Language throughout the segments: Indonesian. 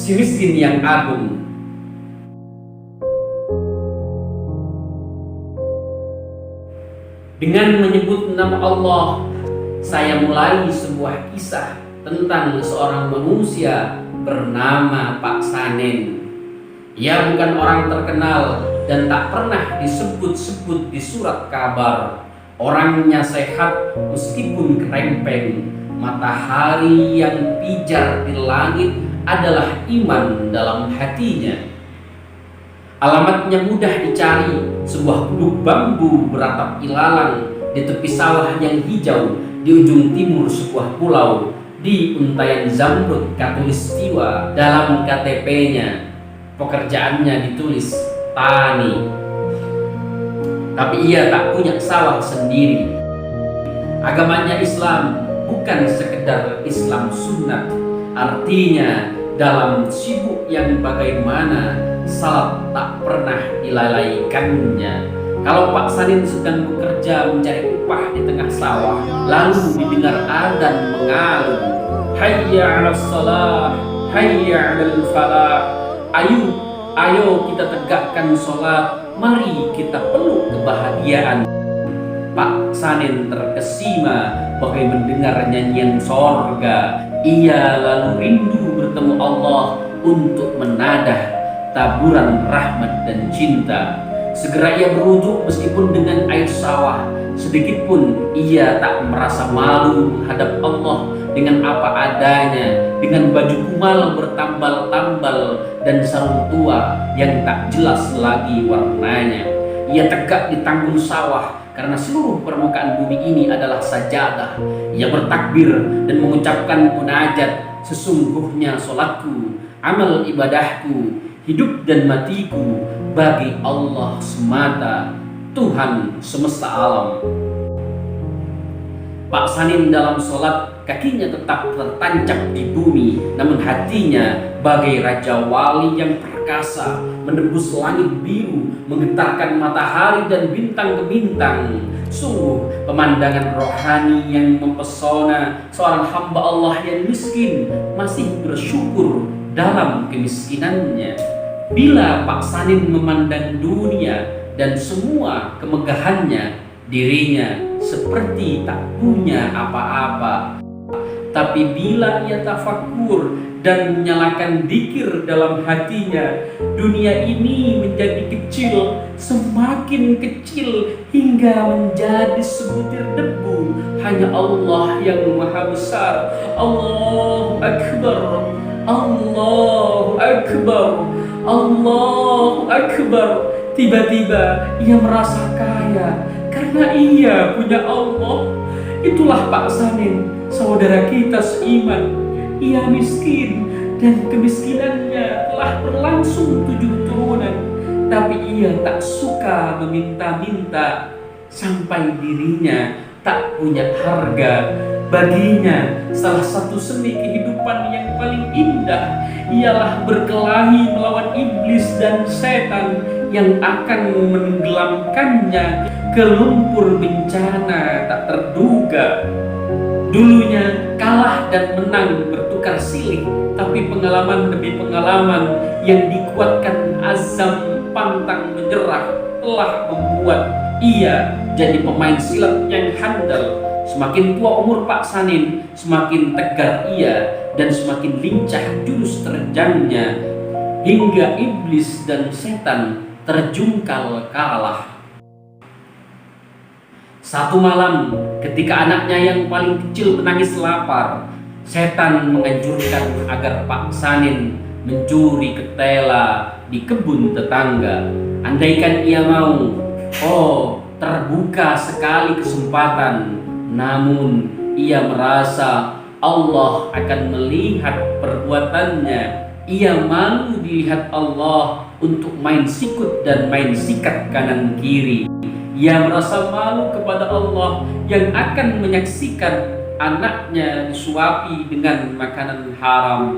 si miskin yang agung. Dengan menyebut nama Allah, saya mulai sebuah kisah tentang seorang manusia bernama Pak Sanin. Ia bukan orang terkenal dan tak pernah disebut-sebut di surat kabar. Orangnya sehat meskipun kerempeng. Matahari yang pijar di langit adalah iman dalam hatinya. Alamatnya mudah dicari, sebuah gubuk bambu beratap ilalang di tepi sawah yang hijau di ujung timur sebuah pulau. Di untayan zamrud katulistiwa dalam KTP-nya. Pekerjaannya ditulis tani. Tapi ia tak punya sawah sendiri. Agamanya Islam, bukan sekedar Islam sunnah. Artinya dalam sibuk yang bagaimana salat tak pernah dilalaikannya. Kalau Pak Sanin sedang bekerja mencari upah di tengah sawah, lalu didengar adzan mengalun, hayya 'alas shalah, hayya 'alal falah. Ayo kita tegakkan sholat, mari kita peluk kebahagiaan. Pak Sanin terkesima bagai mendengar nyanyian sorga. Ia lalu rindu bertemu Allah untuk menadah taburan rahmat dan cinta. Segera ia berujuk meskipun dengan air sawah. Sedikit pun ia tak merasa malu menghadap Allah dengan apa adanya, dengan baju kumal bertambal-tambal dan sarung tua yang tak jelas lagi warnanya. Ia tegak di tanggul sawah karena seluruh permukaan bumi ini adalah sajadah. Ia bertakbir dan mengucapkan munajat, sesungguhnya solatku, amal ibadahku, hidup dan matiku bagi Allah semata, Tuhan semesta alam. Pak Sanin dalam sholat, kakinya tetap tertancap di bumi, namun hatinya bagai raja wali yang perkasa, menembus langit biru, menggetarkan matahari dan bintang ke bintang. Sungguh pemandangan rohani yang mempesona seorang hamba Allah yang miskin masih bersyukur dalam kemiskinannya. Bila Pak Sanin memandang dunia dan semua kemegahannya, dirinya seperti tak punya apa-apa. Tapi bila ia tafakur dan menyalakan dzikir dalam hatinya, dunia ini menjadi kecil, semakin kecil hingga menjadi sebutir debu. Hanya Allah yang maha besar. Allahu Akbar, Allahu Akbar, Allahu Akbar. Tiba-tiba ia merasa kaya karena ia punya Allah. Itulah Pak Sanin, saudara kita seiman. Ia miskin dan kemiskinannya telah berlangsung 7 turunan. Tapi ia tak suka meminta-minta sampai dirinya tak punya harga. Baginya salah satu seni kehidupan yang paling indah ialah berkelahi melawan iblis dan setan yang akan menenggelamkannya ke lumpur bencana tak terduga. Dulunya kalah dan menang bertukar silih, tapi pengalaman demi pengalaman yang dikuatkan azam pantang menyerah telah membuat ia jadi pemain silat yang handal. Semakin tua umur Pak Sanin, semakin tegar ia dan semakin lincah jurus terjangnya, hingga iblis dan setan terjungkal kalah. Satu malam, ketika anaknya yang paling kecil menangis lapar, setan menganjurkan agar Pak Sanin mencuri ketela di kebun tetangga. Andaikan ia mau, terbuka sekali kesempatan. Namun ia merasa Allah akan melihat perbuatannya. Ia malu dilihat Allah untuk main sikut dan main sikat kanan kiri. Ia merasa malu kepada Allah yang akan menyaksikan anaknya disuapi dengan makanan haram.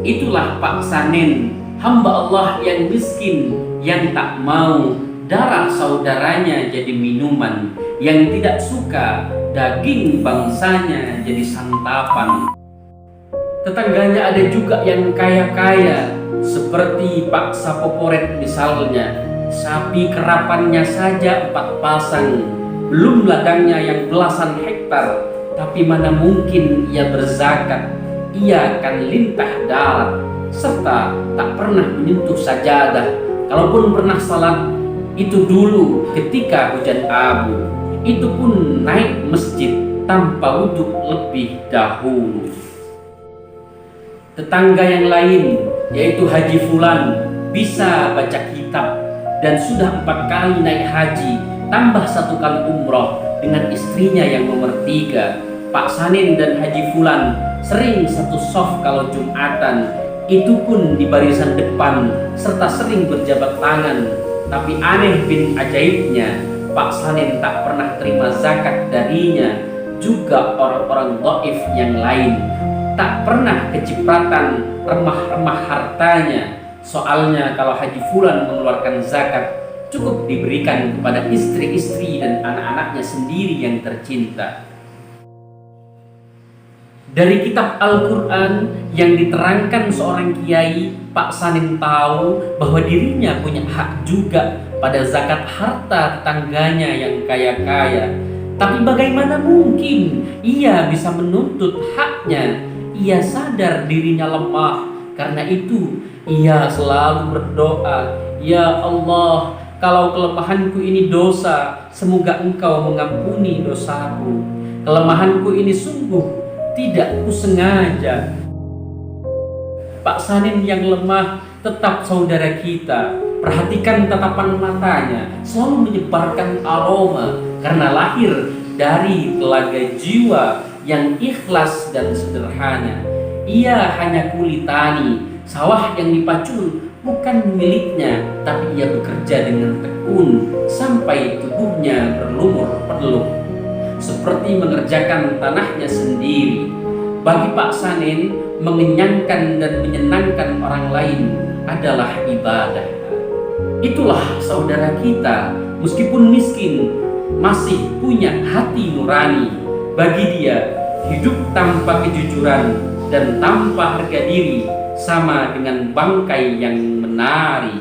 Itulah Pak Sanin, hamba Allah yang miskin, yang tak mau darah saudaranya jadi minuman, yang tidak suka daging bangsanya jadi santapan. Tetangganya ada juga yang kaya-kaya, seperti Pak Sapoporet misalnya. Sapi kerapannya saja 4 pasang, belum ladangnya yang belasan hektar. Tapi mana mungkin ia berzakat? Ia kan lintah darat, serta tak pernah menyentuh sajadah. Kalaupun pernah salat, itu dulu ketika hujan abu. Itu pun naik masjid tanpa wudhu lebih dahulu. Tetangga yang lain, yaitu Haji Fulan, bisa baca kitab dan sudah 4 kali naik haji, tambah 1 kali umroh dengan istrinya yang nomor 3. Pak Sanin dan Haji Fulan sering satu soft kalau Jumatan, itu pun di barisan depan, serta sering berjabat tangan. Tapi aneh bin ajaibnya, Pak Sanin tak pernah terima zakat darinya. Juga orang-orang dhaif yang lain tak pernah kecipratan remah-remah hartanya. Soalnya kalau Haji Fulan mengeluarkan zakat, cukup diberikan kepada istri-istri dan anak-anaknya sendiri yang tercinta. Dari kitab Al-Quran yang diterangkan seorang kiai, Pak Sanin tahu bahwa dirinya punya hak juga pada zakat harta tetangganya yang kaya-kaya. Tapi bagaimana mungkin ia bisa menuntut haknya? Ia sadar dirinya lemah, karena itu ia selalu berdoa, "Ya Allah, kalau kelemahanku ini dosa, semoga Engkau mengampuni dosaku. Kelemahanku ini sungguh tidak kusengaja." Pak Sanin yang lemah tetap saudara kita. Perhatikan tatapan matanya, selalu menyebarkan aroma karena lahir dari telaga jiwa yang ikhlas dan sederhana. Ia hanya kuli tani, sawah yang dipacul bukan miliknya, tapi ia bekerja dengan tekun sampai tubuhnya berlumur peluh, seperti mengerjakan tanahnya sendiri. Bagi Pak Sanin, mengenyangkan dan menyenangkan orang lain adalah ibadah. Itulah saudara kita, meskipun miskin, masih punya hati nurani. Bagi dia, hidup tanpa kejujuran dan tanpa harga diri sama dengan bangkai yang menari.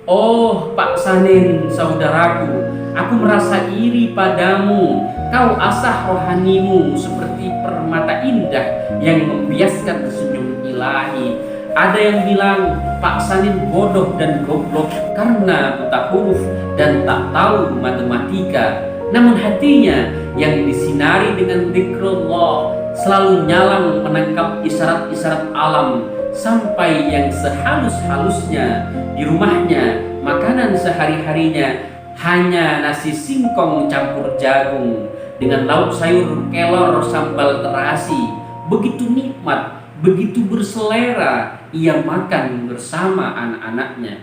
Oh Pak Sanin, saudaraku, aku merasa iri padamu. Kau asah rohanimu seperti permata indah yang membiaskan senyum ilahi. Ada yang bilang Pak Sanin bodoh dan goblok karena buta huruf dan tak tahu matematika. Namun hatinya yang disinari dengan zikrullah selalu nyalang menangkap isyarat-isyarat alam, sampai yang sehalus-halusnya di rumahnya makanan sehari-harinya hanya nasi singkong campur jagung dengan lauk sayur kelor sambal terasi. Begitu nikmat, begitu berselera ia makan bersama anak-anaknya.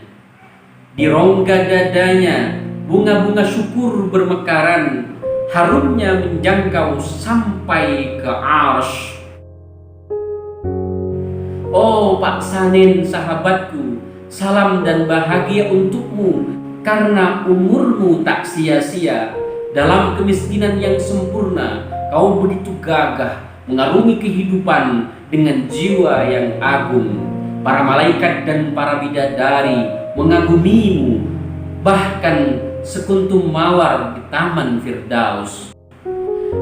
Di rongga dadanya bunga-bunga syukur bermekaran, harumnya menjangkau sampai ke arsy. Oh Pak Sanin sahabatku, salam dan bahagia untukmu, karena umurmu tak sia-sia. Dalam kemiskinan yang sempurna, kau begitu gagah mengarungi kehidupan dengan jiwa yang agung. Para malaikat dan para bidadari mengagumimu, bahkan sekuntum mawar di Taman Firdaus.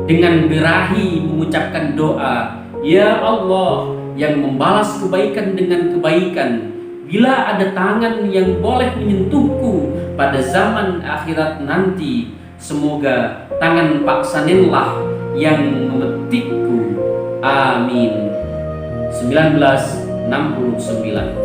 Dengan birahi mengucapkan doa, "Ya Allah yang membalas kebaikan dengan kebaikan, bila ada tangan yang boleh menyentuhku pada zaman akhirat nanti, semoga tangan Pak Saninlah yang memetikku. Amin." 1969.